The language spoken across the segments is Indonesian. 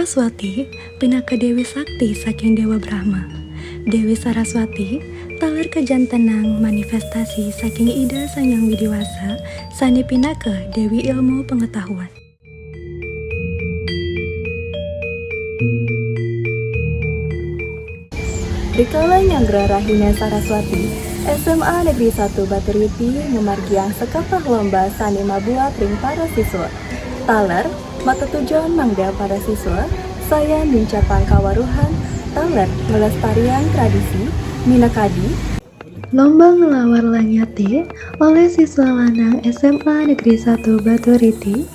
Saraswati pinaka Dewi Sakti saking Dewa Brahma. Dewi Saraswati taler kejantenang manifestasi saking Ida Sang Yang Widiwasa sani pinaka Dewi Ilmu Pengetahuan. Dikala Nyanggra Rahina Saraswati, SMA Negeri 1 Baturiti memargiang sekapah lomba sani mabuat ring para siswa. Taler, mata tujuan mangda para siswa, saya mencapang kawaruhan, taler melestarian tradisi, minakadi. Lomba ngelawar lanyate oleh siswa lanang SMA Negeri 1 Baturiti.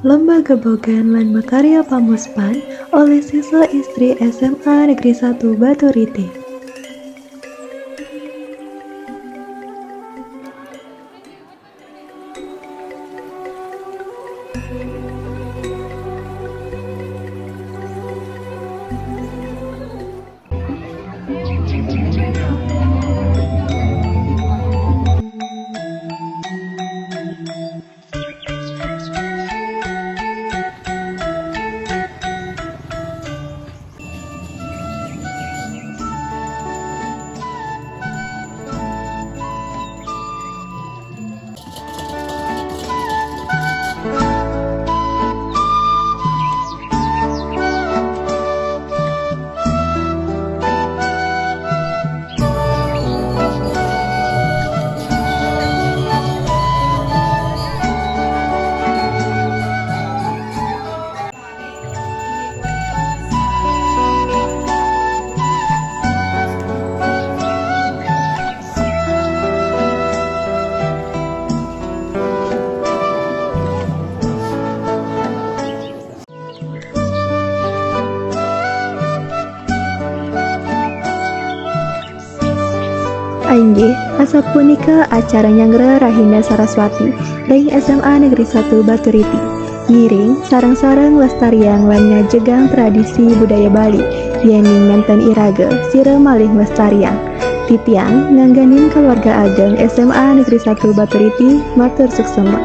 Lomba Gebogan lan Makarya Pamuspan oleh siswa istri SMA Negeri 1 Baturiti. Ainggih, asa punika acara Nyanggra Rahina Saraswati ring SMA Negeri 1 Baturiti. Ngiring sarang-sarang lestariang lan ngajegang tradisi budaya Bali, yening menten iraga sira malih lestariang. Titiang ngangganin keluarga ageng SMA Negeri 1 Baturiti matur suksema.